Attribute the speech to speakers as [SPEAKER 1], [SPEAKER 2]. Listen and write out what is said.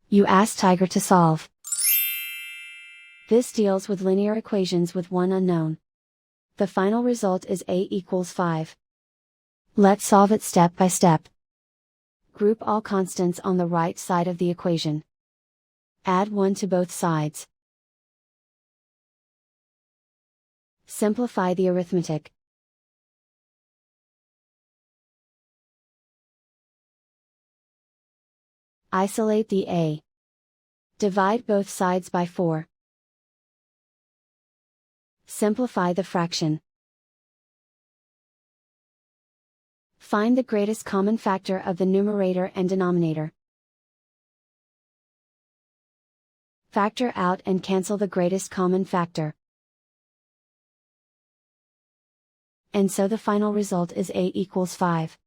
[SPEAKER 1] You ask Tiger to solve. This deals with linear equations with one unknown. The final result is a equals 5. Let's solve it step by step. Group all constants on the right side of the equation. Add 1 to both sides. Simplify the arithmetic. Isolate the a. Divide both sides by 4. Simplify the fraction. Find the greatest common factor of the numerator and denominator. Factor out and cancel the greatest common factor. And so the final result is a equals 5.